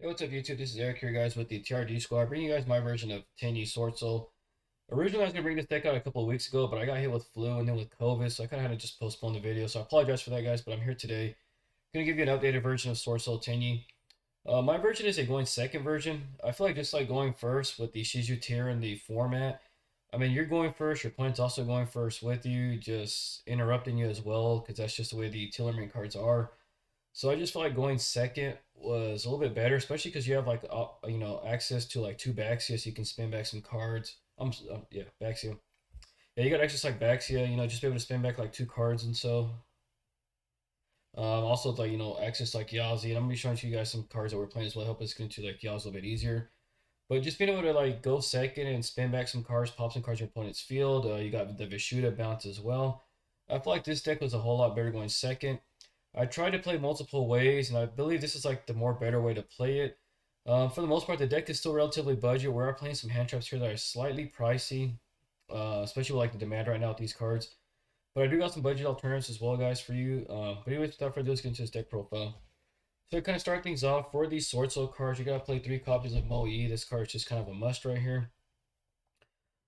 Hey, what's up, YouTube? This is Eric here, guys, with the TRD squad. Bringing you guys my version of Tenyi Swordsoul. Originally, I was gonna bring this deck out a couple of weeks ago, but I got hit with flu and then with COVID, so I kind of had to just postpone the video. So I apologize for that, guys. But I'm here today. Gonna give you an updated version of Swordsoul Tenyi. My version is a going second version. I feel like just like going first with the Shizu tier in the format. I mean, you're going first. Your opponent's also going first with you, just interrupting you as well, because that's just the way the Tillerman cards are. So I just felt like going second was a little bit better, especially because you have like access to like two Baxia, so you can spin back some cards. Yeah, Baxia. Yeah, you got access like Baxia, just be able to spin back like two cards and so. Also like access like Yazi, and I'm gonna be showing you guys some cards that we're playing as well, help us get into like Yazi a little bit easier. But just being able to like go second and spin back some cards, pop some cards in your opponent's field. You got the Vishuda bounce as well. I feel like this deck was a whole lot better going second. I tried to play multiple ways, and I believe this is like the more better way to play it. For the most part, the deck is still relatively budget. We are playing some hand traps here that are slightly pricey, especially with like the demand right now with these cards. But I do got some budget alternatives as well, guys, for you. But anyways, without further ado, let's get into this deck profile. So to kind of start things off, for these Swordsoul cards, you gotta play 3 copies of Mo-E. This card is just kind of a must right here.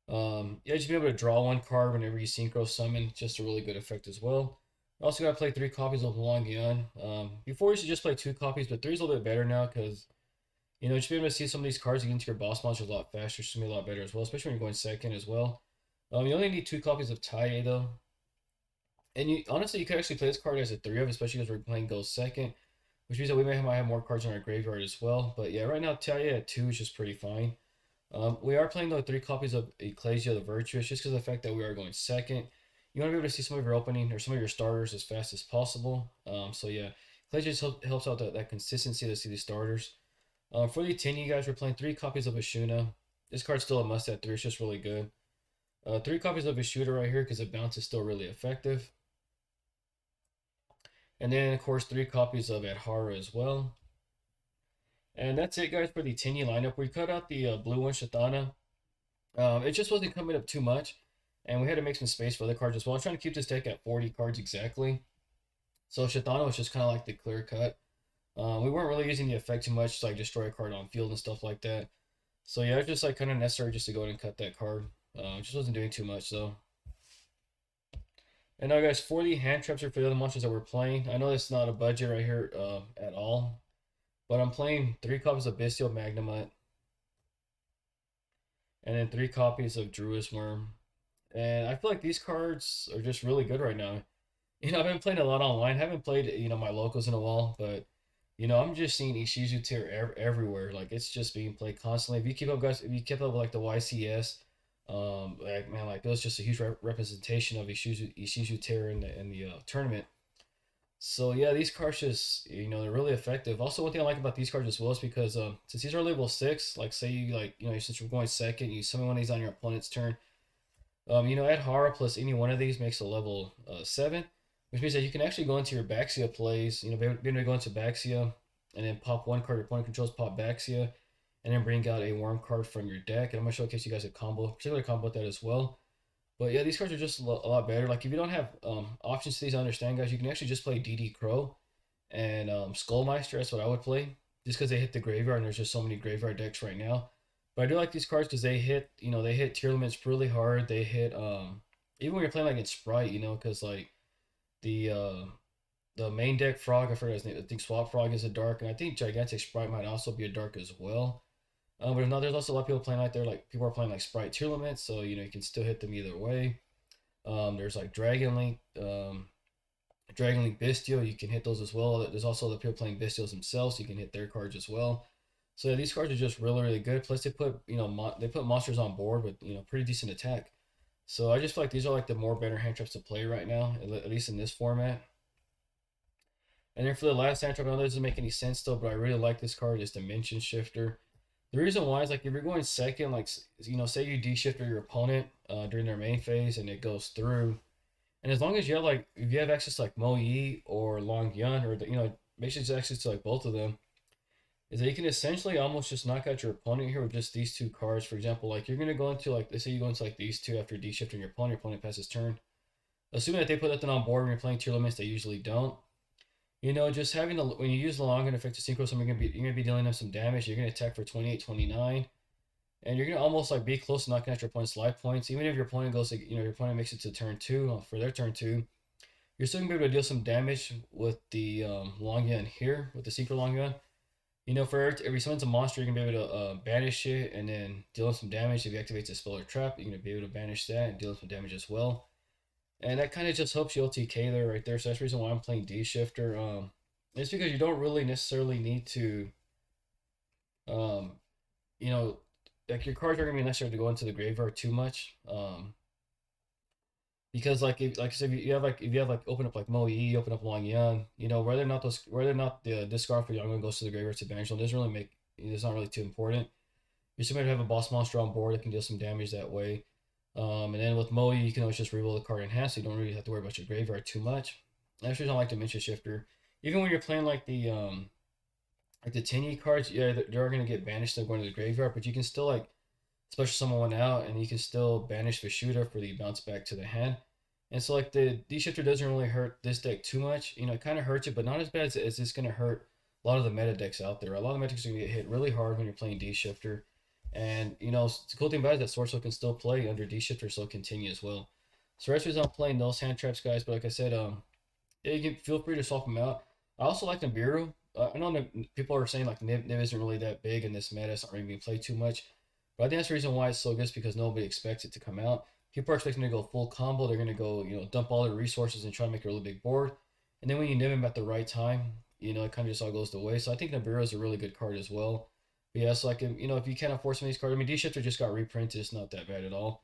Yeah, just be able to draw one card whenever you synchro summon, just a really good effect as well. Also gotta play 3 copies of Long Yun. Before you should just play 2 copies, but three is a little bit better now because just be able to see some of these cards get into your boss monsters a lot faster. It's gonna be a lot better as well, especially when you're going second as well. You only need 2 copies of Taie though, and you honestly you could actually play this card as a 3 of, especially because we're playing Go second, which means that we might have more cards in our graveyard as well. But yeah, right now Taie at 2 is just pretty fine. We are playing though 3 copies of Ecclesia the Virtuous just because of the fact that we are going second. You want to be able to see some of your opening or some of your starters as fast as possible. So yeah, Ecclesia just helps out that consistency to see the starters. For the 10, you guys, we're playing 3 copies of Ashuna. This card's still a must at 3. It's just really good. 3 copies of Ashuna right here because the bounce is still really effective. And then, of course, 3 copies of Adhara as well. And that's it, guys, for the Tenyi lineup. We cut out the blue one, Shatana. It just wasn't coming up too much, and we had to make some space for other cards as well. I was trying to keep this deck at 40 cards exactly. So Shatana was just kind of like the clear cut. We weren't really using the effect too much to like destroy a card on field and stuff like that. So yeah, it's just like kind of necessary just to go ahead and cut that card. Just wasn't doing too much though. And now, guys, for the hand traps or for the other monsters that we're playing, I know it's not a budget right here at all, but I'm playing 3 copies of Bestial Magnemite and then 3 copies of Druid's Worm. And I feel like these cards are just really good right now. I've been playing a lot online. Haven't played, my locals in a while, but I'm just seeing Ishizu tier everywhere. Like it's just being played constantly. If you keep up, guys, if you keep up with like the YCS, like man, like there's just a huge representation of Ishizu tier in the tournament. So yeah, these cards just they're really effective. Also, one thing I like about these cards as well is because since these are level 6, like say you like since you're going second, you summon one of these on your opponent's turn. Add Hara plus any one of these makes a level 7, which means that you can actually go into your Baxia plays. Being able to go into Baxia and then pop one card your opponent controls, pop Baxia, and then bring out a Worm card from your deck. And I'm gonna showcase you guys a particular combo with that as well. But yeah, these cards are just a lot better. Like if you don't have options to these, I understand, guys. You can actually just play DD Crow and Skullmeister. That's what I would play, just because they hit the graveyard, and there's just so many graveyard decks right now. But I do like these cards because they hit tier limits really hard. They hit even when you're playing like in Sprite, because like the uh the main deck Frog, I forgot his name. I think Swap Frog is a dark, and I think Gigantic Sprite might also be a dark as well. But if not, there's also a lot of people playing like they're like people are playing like Sprite tier limits, so you can still hit them either way. There's like Dragon Link Bestial, you can hit those as well. There's also the people playing Bestials themselves, so you can hit their cards as well. So yeah, these cards are just really really good. Plus they put they put monsters on board with pretty decent attack. So I just feel like these are like the more better hand traps to play right now, at least in this format. And then for the last hand trap, I know that doesn't make any sense though, but I really like this card is Dimension Shifter. The reason why is like if you're going second, like say you de-shifter your opponent during their main phase and it goes through, and as long as you have like if you have access to like Mo Yi or Long Yun or basically just access to like both of them, is that you can essentially almost just knock out your opponent here with just these 2 cards. For example, like you're gonna go into like let's say you go into like these two after de-shifting your opponent passes turn. Assuming that they put that on board when you're playing tier limits, they usually don't. Just having when you use the long and effective synchro, you're gonna be dealing them some damage. You're gonna attack for 28, 29, and you're gonna almost like be close to knocking out your opponent's life points. Even if your opponent goes, like, your opponent makes it to turn two for their turn two, you're still gonna be able to deal some damage with the long gun here with the synchro long gun. For every summons a monster, you're gonna be able to banish it and then deal some damage. If you activate a spell or trap, you're gonna be able to banish that and deal some damage as well. And that kind of just helps you OTK there, right there. So that's the reason why I'm playing D Shifter. It's because you don't really necessarily need to, um, you know, like your cards are gonna be necessary to go into the graveyard too much. Because like I said, if you have like open up like Mo Yi, open up Wang Yan, whether or not the discard for Yang goes to the graveyard to banish them doesn't really make it's not really too important. You're still going to have a boss monster on board that can deal some damage that way. And then with Moe, you can always just reroll the card in hand, so you don't really have to worry about your graveyard too much. I actually don't like Dimension Shifter. Even when you're playing like the Tenyi cards, yeah, they're going to get banished. They're going to the graveyard, but you can still like special summon one out, and you can still banish the shooter for the bounce back to the hand. And so like the D Shifter doesn't really hurt this deck too much. It kind of hurts it, but not as bad as it's going to hurt a lot of the meta decks out there. A lot of the meta decks are going to get hit really hard when you're playing D Shifter. And the cool thing about it is that Swordsoul can still play under D Shifter, so continue as well. So rest I'm playing those hand traps, guys. But like I said, yeah, you can feel free to swap them out. I also like Nibiru. I know that people are saying like Nib isn't really that big in this meta. It's not really being played too much. But I think that's the reason why it's so good is because nobody expects it to come out. People are expecting to go full combo. They're gonna go, dump all their resources and try to make a really big board. And then when you nib him at the right time, it kind of just all goes to waste. So I think Nibiru is a really good card as well. But yeah, so like if you can't afford some of these cards, I mean D Shifter just got reprinted. It's not that bad at all.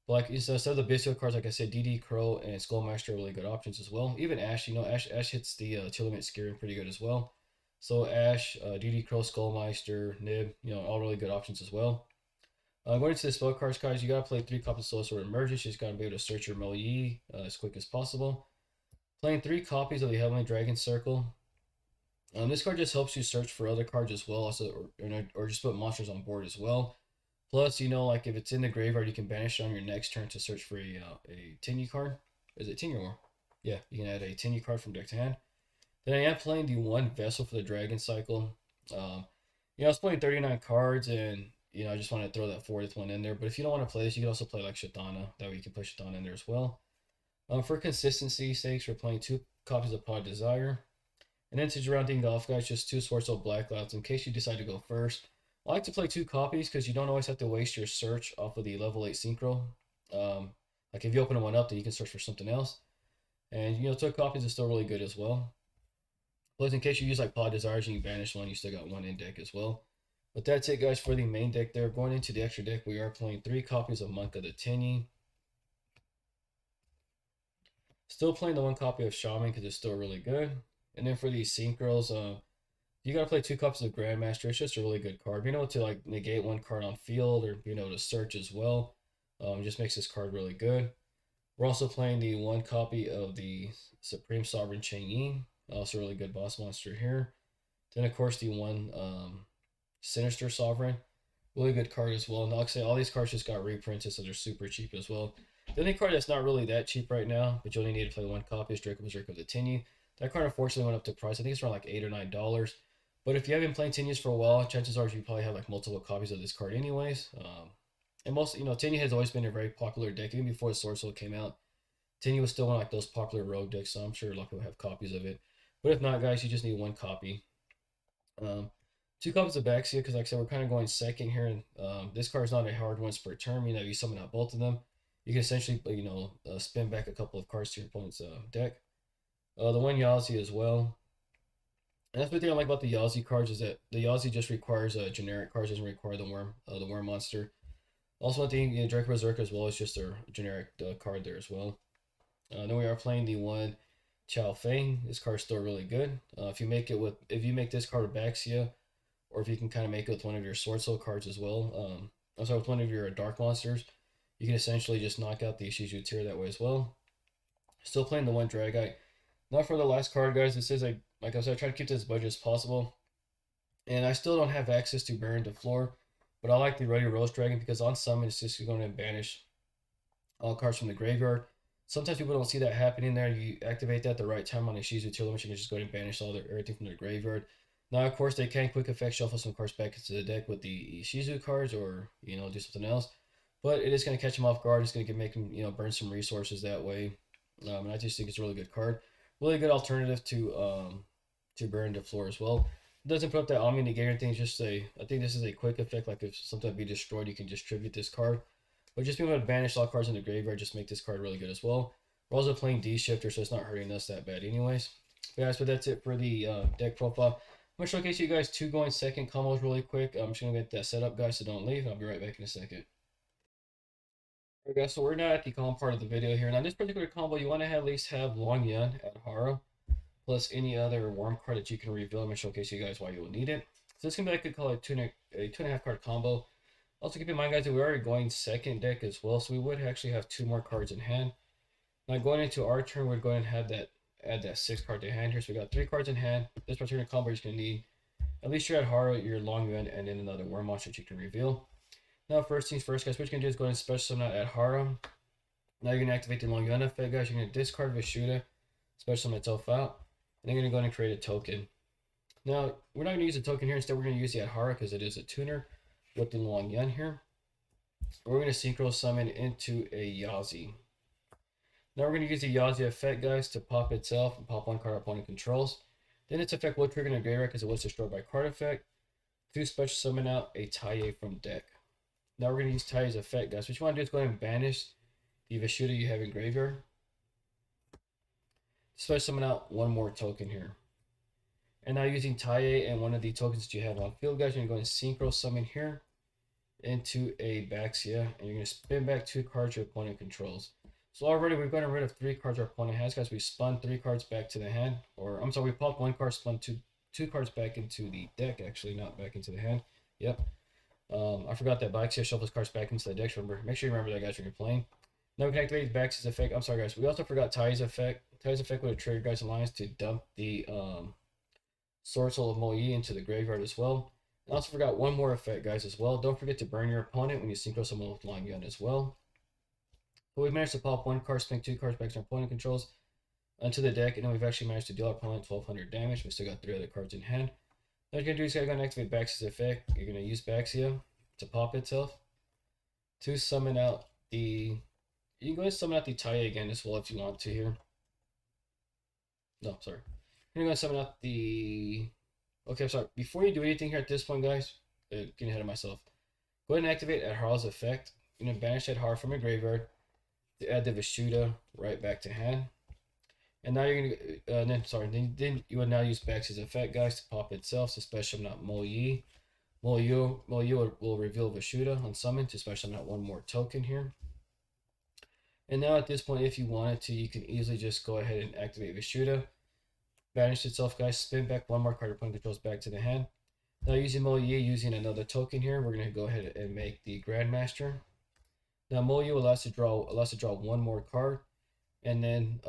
But like instead of the Bestial cards, like I said, DD Crow and Skullmaster are really good options as well. Even Ash, Ash hits the chill limit scaring pretty good as well. So Ash, DD Crow, Skullmeister, Nib, all really good options as well. Going into the spell cards, guys, you gotta play 3 copies of Soul Sword Emergence. You just gotta be able to search your Mo Yi as quick as possible. Playing 3 copies of the Heavenly Dragon Circle. This card just helps you search for other cards as well, also, or just put monsters on board as well. Plus, like if it's in the graveyard, you can banish it on your next turn to search for a Tenyi card. Is it Tenyi or more? Yeah, you can add a Tenyi card from deck to hand. Then I am playing the 1 Vessel for the Dragon Cycle. I was playing 39 cards, and I just want to throw that 40th one in there. But if you don't want to play this, you can also play like Shatana. That way you can put Shatana in there as well. For consistency sakes, we're playing 2 copies of Pod Desire. And then to round things off, guys, just 2 Swordsoul Black Clouds in case you decide to go first. I like to play 2 copies because you don't always have to waste your search off of the level 8 Synchro. Like if you open one up, then you can search for something else. And 2 copies is still really good as well. Plus, in case you use like Pod Desires and you banish one, you still got 1 in deck as well. But that's it, guys, for the main deck there. Going into the extra deck, we are playing 3 copies of Monk of the Tenyi. Still playing the 1 copy of Shaman because it's still really good. And then for these Synchros, you gotta play 2 copies of Grandmaster. It's just a really good card. Being able to like negate 1 card on field or being able to search as well, just makes this card really good. We're also playing the 1 copy of the Supreme Sovereign Chang'e. Also a really good boss monster here. Then of course the 1 Sinister Sovereign. Really good card as well. And like I say, all these cards just got reprinted, so they're super cheap as well. The only card that's not really that cheap right now, but you only need to play 1 copy is Draco Berserk of the Tenyi. That card unfortunately went up to price. I think it's around like $8 or $9. But if you haven't played Tenyis for a while, chances are you probably have like multiple copies of this card anyways. And most, Tenyi has always been a very popular deck. Even before the Sword Soul came out, Tenyi was still one of like those popular rogue decks, so I'm sure a lot of people have copies of it. But if not, guys, you just need 1 copy. 2 copies of Baxia, because like I said, we're kind of going second here. And this card is not a hard once per turn. You summon out both of them. You can essentially, spin back a couple of cards to your opponent's deck. The 1 Yazi as well. And that's the thing I like about the Yazi cards is that the Yazi just requires generic cards, doesn't require the worm monster. Also, one thing, Draco Berserk as well is just a generic card there as well. Then we are playing the 1 Chao Feng. This card's still really good. If you make this card with Baxia, or if you can kind of make it with one of your Sword Soul cards as well. With one of your Dark Monsters, you can essentially just knock out the Ishiju tier that way as well. Still playing the 1 Dragite. Now for the last card, guys, this is like I said, I try to keep this as budget as possible. And I still don't have access to Baron to Floor, but I like the Ruddy Rose Dragon because on summon it's just going to banish all cards from the graveyard. Sometimes people don't see that happening there. You activate that at the right time on a Shizu tier limit, you can just go ahead and banish everything from the graveyard. Now, of course, they can quick effect shuffle some cards back into the deck with the Shizu cards, or do something else. But it is going to catch them off guard. It's going to make them burn some resources that way. And I just think it's a really good card, really good alternative to burn the floor as well. It doesn't put up that Omni Negator thing. It's just I think this is a quick effect. Like if something be destroyed, you can just tribute this card. But just being able to banish all cards in the graveyard just make this card really good as well. We're also playing D-Shifter, so it's not hurting us that bad anyways. But guys, but that's it for the deck profile. I'm going to showcase you guys two going second combos really quick. I'm just going to get that set up, guys, so don't leave. I'll be right back in a second. Alright guys, so we're now at the combo part of the video here. Now this particular combo, you want to at least have Long Yun at Hara, plus any other warm card that you can reveal. I'm going to showcase you guys why you will need it. So this can be, I could call it a 2.5 card combo. Also keep in mind, guys, that we're already going second deck as well, so we would actually have 2 more cards in hand. Now going into our turn, we're going to have add that 6 card to hand here. So we got 3 cards in hand. This particular combo is going to need at least you're at Hara, your Long Yun, and then another Worm monster that you can reveal. Now first things first, guys, what you're going to do is go ahead and special summon out at Hara. Now you're going to activate the Long Yun effect, guys. You're going to discard Vishuda, special summon itself out, and then you're going to go ahead and create a token. Now we're not going to use a token here. Instead, we're going to use the Hara because it is a tuner with the Long Yun here. We're going to synchro summon into a Yazi. Now we're going to use the Yazi effect, guys, to pop itself and pop 1 card opponent controls. Then its effect will trigger in a graveyard because it was destroyed by card effect. To special summon out a Tenyi from deck. Now we're going to use Tenyi's effect, guys. What you want to do is go ahead and banish the Vishuda you have in graveyard. Special summon out 1 more token here. And now using Tenyi and one of the tokens that you have on field, guys, you're going to go and synchro summon here into a Bestial, and you're going to spin back 2 cards your opponent controls. So already we've gotten rid of 3 cards our opponent has, guys. We spun 3 cards back to the hand, or I'm sorry, we popped 1 card, spun two cards back into the deck, actually, not back into the hand. Yep. I forgot that Bestial shuffles cards back into the deck. Remember, make sure you remember that, guys, when you're playing. Now we can activate Bestial's effect. I'm sorry, guys. We also forgot Tenyi's effect. Tenyi's effect would have triggered, guys, Alliance to dump the Swordsoul of Mo Yi into the graveyard as well. I also forgot 1 more effect, guys, as well. Don't forget to burn your opponent when you synchro summon with Long Yun as well. But we've managed to pop 1 card, spin 2 cards back to our opponent controls onto the deck, and then we've actually managed to deal our opponent 1200 damage. We still got 3 other cards in hand. What you're going to do is you're going to activate Bestial's effect. You're going to use Bestial to pop itself to summon out the... You can go ahead and summon out the Tenyi again as well if you want to here. No, sorry. You're going to summon out the... Okay, I'm sorry. Before you do anything here at this point, guys, getting ahead of myself. Go ahead and activate Hara's effect. You're going to banish that Hara from your graveyard to add the Vishuda right back to hand. And now you're going to, then you will now use Bestial's effect, guys, to pop itself. So special summon out Mo Yi. Mo Yi will reveal Vishuda on summon to special summon out 1 more token here. And now at this point, if you wanted to, you can easily just go ahead and activate Vishuda. Banish itself, guys. Spin back 1 more card your opponent controls back to the hand. Now using Mo Yi, using another token here, we're going to go ahead and make the Grandmaster. Now Mo Yi will allow us to draw 1 more card, and then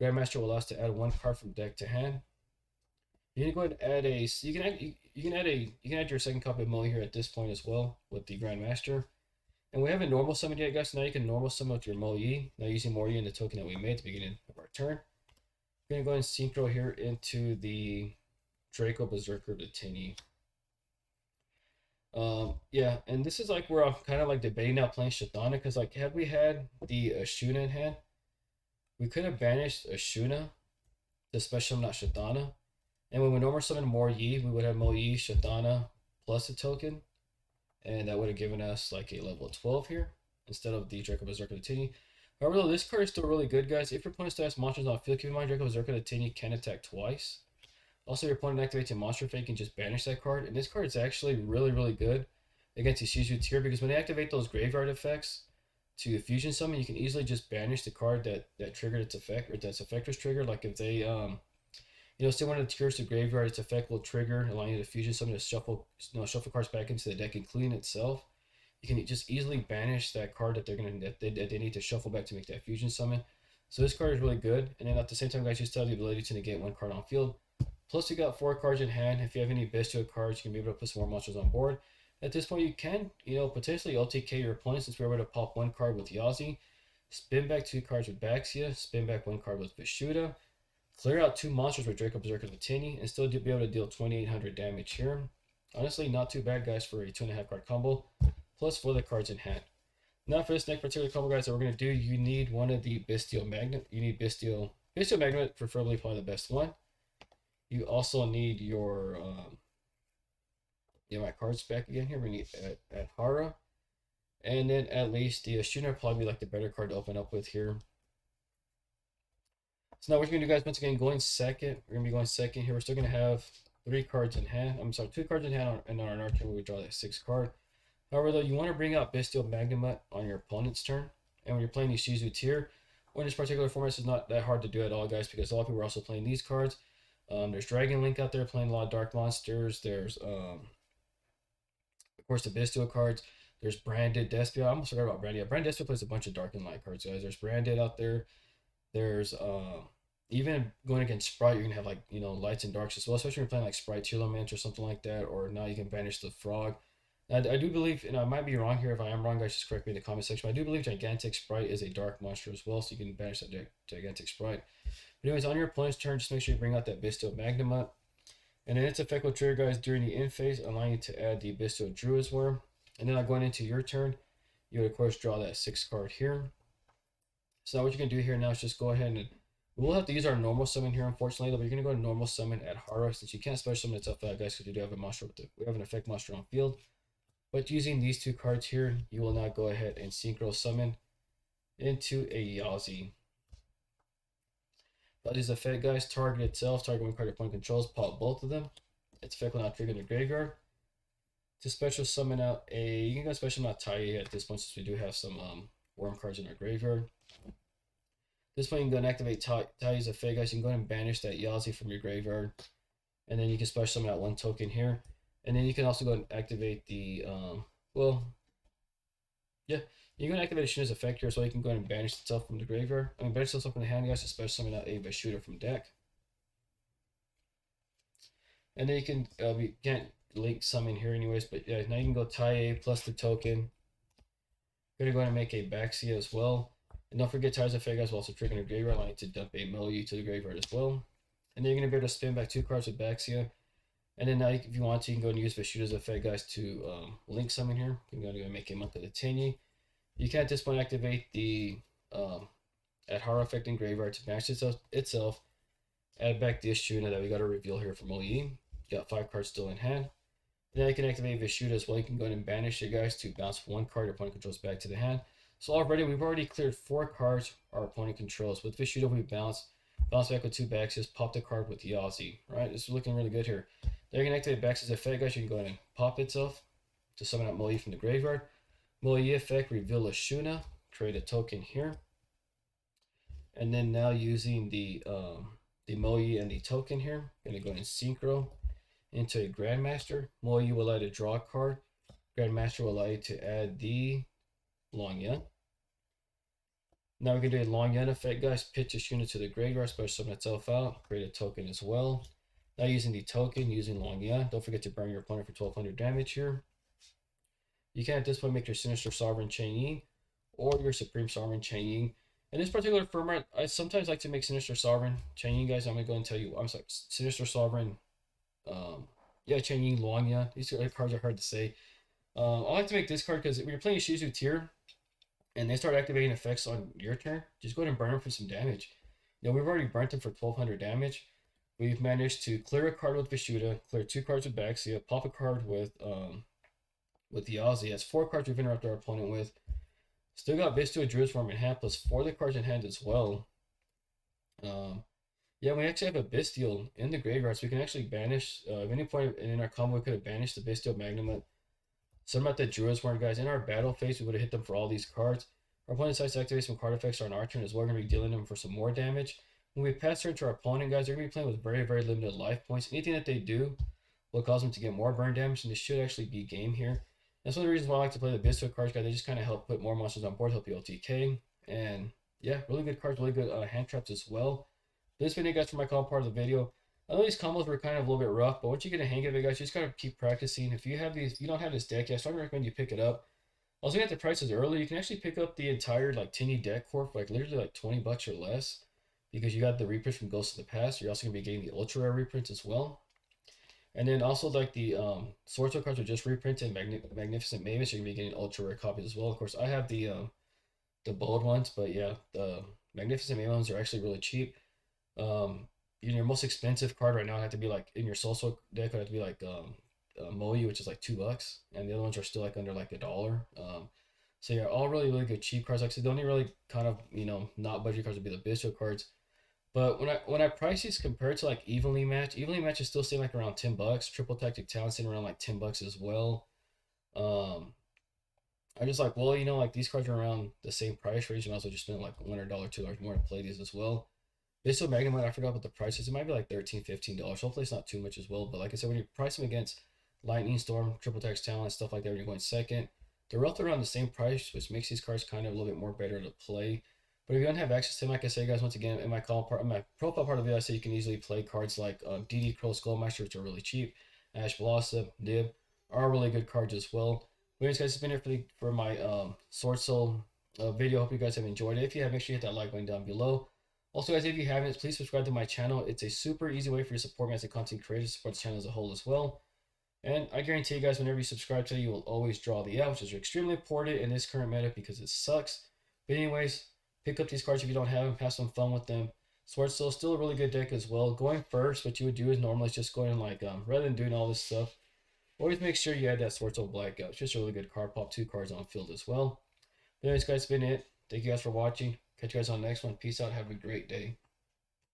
Grandmaster will allow us to add 1 card from deck to hand. You're gonna go ahead and add a. You can add your second copy of Mo Yi here at this point as well with the Grandmaster. And we haven't normal summoned yet, guys. So now you can normal summon with your Mo Yi. Now using Mo Yi in the token that we made at the beginning of our turn. We're gonna go ahead and synchro here into the Draco Berserker to Tenyi. Yeah, and this is like where I'm kind of like debating now playing Shadana, because like had we had the Ashuna in hand, we could have banished Ashuna to special summon out Shadana, and when we normal summon Mo Yi, we would have Mo Yi, Shadana plus a token, and that would have given us like a level 12 here instead of the Draco Berserker to Tenyi. However, though, this card is still really good, guys. If your opponent still has monsters on field, keep in mind Draco Berserker to Tenyi can attack twice. Also, your opponent activates a monster fake and just banish that card. And this card is actually really, really good against the Shizu tier, because when they activate those graveyard effects to fusion summon, you can easily just banish the card that triggered its effect, or that's effect was triggered. Like if they still one of the tiers to graveyard, its effect will trigger, allowing you to fusion summon to shuffle cards back into the deck, including itself. You can just easily banish that card that they need to shuffle back to make that fusion summon. So this card is really good. And then at the same time, guys, you still have the ability to negate 1 card on field. Plus, you got 4 cards in hand. If you have any Bestial cards, you can be able to put some more monsters on board. At this point, you can, potentially LTK your opponent, since we're able to pop 1 card with Yazi spin back 2 cards with Baxia, spin back 1 card with Vishuda, clear out 2 monsters with Draco Berserker with Tenyi, and still be able to deal 2,800 damage here. Honestly, not too bad, guys, for a 2.5 card combo, plus 4 other cards in hand. Now for this next particular combo, guys, that we're going to do, you need one of the Bestial Magnet. You need Bestial Magnet, preferably probably the best one. You also need your, my cards back again here. We need at Hara. And then at least the Ashuna probably like the better card to open up with here. So now what you're going to do, guys, once again, going second. We're going to be going second here. We're still going to have 3 cards in hand. I'm sorry, 2 cards in hand, and on our turn we would draw that 6th card. However, though, you want to bring out Bestial Magnemite on your opponent's turn. And when you're playing these Shizu tier, or in this particular format, it's not that hard to do at all, guys, because a lot of people are also playing these cards. There's Dragon Link out there playing a lot of Dark Monsters. There's, of course, the Bestial cards. There's Branded Despia. I almost forgot about Branded. Yeah, Branded Despia plays a bunch of Dark and Light cards, guys. There's Branded out there. There's even going against Sprite, you're gonna have like lights and darks as well, especially when you're playing like Sprite Telomancer or something like that. Or now you can banish the Frog. And I do believe, and I might be wrong here. If I am wrong, guys, just correct me in the comment section. But I do believe Gigantic Sprite is a dark monster as well, so you can banish that Gigantic Sprite. But anyways, on your opponent's turn, just make sure you bring out that Bestial Magnemite. And then its effect will trigger, guys, during the end phase, allowing you to add the Bestial Druid's Worm. And then going into your turn, you would, of course, draw that 6th card here. So now what you can do here now is just go ahead and we'll have to use our normal summon here, unfortunately, but you're going to go to normal summon at Hara, since you can't special summon itself out, guys, because we do have a monster we have an effect monster on field. But using these 2 cards here, you will now go ahead and synchro summon into a Yazi. That is effect, guys. Target itself, target 1 card your opponent controls, pop both of them. Its effect will not trigger in the graveyard. To special summon out you can go special summon out Tenyi at this point, since we do have some worm cards in our graveyard. This point you can go and activate Tenyi's effect, guys. You can go ahead and banish that Yazi from your graveyard. And then you can special summon out 1 token here. And then you can also go and activate the, you can activate Ashuna's effect here, so you can go ahead and banish itself from the graveyard. Banish itself from the hand, guys, to special summon out a Vishuda from deck. And then you can, you can't link summon here anyways, but yeah, now you can go Tenyi plus the token. You're going to go ahead and make a Baxia as well. And don't forget Tenyi's effect, guys, will also trigger your graveyard, allowing you to dump a Moyu to the graveyard as well. And then you're going to be able to spin back 2 cards with Baxia. And then now, if you want to, you can go and use Vishuda's effect, guys, to link summon here. You can go and make a monk of the Tenyi. You can at this point activate the at Hara effect in graveyard to match itself. Add back the Ashuna that we got to reveal here from Oli. Got 5 cards still in hand. And then you can activate Vishuda as well. You can go ahead and banish it, guys, to bounce 1 card your opponent controls back to the hand. So we've already cleared 4 cards our opponent controls. With Vishuda, we bounce back with 2 Baxes, pop the card with Yazi. Right, this is looking really good here. Then you can activate Bax's effect, guys. You can go ahead and pop itself to summon out Moyi from the graveyard. Moyi effect, reveal Ashuna, create a token here. And then now using the Moyi and the token here, I'm gonna go ahead and synchro into a Grandmaster. Moyi will allow you to draw a card. Grandmaster will allow you to add the Long Yun. Now we're going to do a Long Yun effect, guys. Pitch Ashuna to the graveyard, special summon itself out, create a token as well. Now using the token, using Long Yun. Don't forget to burn your opponent for 1200 damage here. You can at this point make your Sinister Sovereign Changing or your Supreme Sovereign Changing. In this particular format, I sometimes like to make Sinister Sovereign Changing, guys. I'm going to go and tell you, I'm sorry, Sinister Sovereign, Changing, Long Yun. These cards are hard to say. I like to make this card because when you're playing a Shizu tier and they start activating effects on your turn, just go ahead and burn them for some damage. We've already burnt them for 1200 damage. We've managed to clear a card with Vishuda, clear 2 cards with Baxia, pop a card with Yazi. That's 4 cards we've interrupted our opponent with. Still got Bestial Druid's Worm in hand, plus 4 other cards in hand as well. We actually have a Bestial in the graveyard, so we can actually banish, at any point in our combo, we could have banished the Bestial Magnemite. Some about the Druid's Worm, guys. In our battle phase, we would have hit them for all these cards. Our opponent decides to activate some card effects on our turn as well. We're going to be dealing them for some more damage. When we pass turn to our opponent, guys, they're going to be playing with very, very limited life points. Anything that they do will cause them to get more burn damage, and this should actually be game here. That's one of the reasons why I like to play the Bestial cards, guys. They just kind of help put more monsters on board, help you LTK. And yeah, really good cards, really good hand traps as well. This video, guys, for my combo part of the video. I know these combos were kind of a little bit rough, but once you get a hang of it, guys, you just gotta keep practicing. If you don't have this deck yet, I strongly recommend you pick it up. I was looking at the prices earlier. You can actually pick up the entire like Tenyi Deck core for like literally like 20 bucks or less, because you got the reprints from Ghost of the Past. You're also gonna be getting the ultra rare reprints as well. And then also like the Swordsoul cards are just reprinted. Magnificent Mavens, you're gonna be getting ultra rare copies as well. Of course, I have the bold ones, but yeah, the Magnificent Mavens are actually really cheap. In your most expensive card right now have to be like in your Swordsoul deck would have to be like Moyu, which is like $2, and the other ones are still like under like $1. So yeah, all really good cheap cards. Actually, the only really kind of not budget cards would be the Bestial cards. But when I price these compared to like evenly match is still staying like around $10. Triple tactic talent staying around like $10 as well. Um, I just like, well, like these cards are around the same price range. You might as well just spend like $1 $2 more to play these as well. Bestial Magnemite, I forgot what the price is. It might be like $13 $15. Hopefully it's not too much as well. But like I said, when you price them against Lightning Storm, Triple Tax Talent, stuff like that, when you're going second, they're roughly around the same price, which makes these cards kind of a little bit more better to play. But if you don't have access to them, like I say, guys, once again, in my profile part of the video, I say you can easily play cards like DD Crow Skullmaster, which are really cheap. Ash Blossom, Nib are really good cards as well. But anyways, guys, it's been here for my Sword Soul video. Hope you guys have enjoyed it. If you have, make sure you hit that like button down below. Also, guys, if you haven't, please subscribe to my channel. It's a super easy way for you to support me as a content creator, support the channel as a whole as well. And I guarantee you guys, whenever you subscribe to it, you will always draw the out, which is extremely important in this current meta because it sucks. But anyways, pick up these cards if you don't have them, have some fun with them. Swordsoul is still a really good deck as well. Going first, what you would do is normally just going like, rather than doing all this stuff, always make sure you add that Swordsoul Blackout. It's just a really good card. Pop 2 cards on field as well. But anyways, guys, it's been it. Thank you guys for watching. Catch you guys on the next one. Peace out. Have a great day.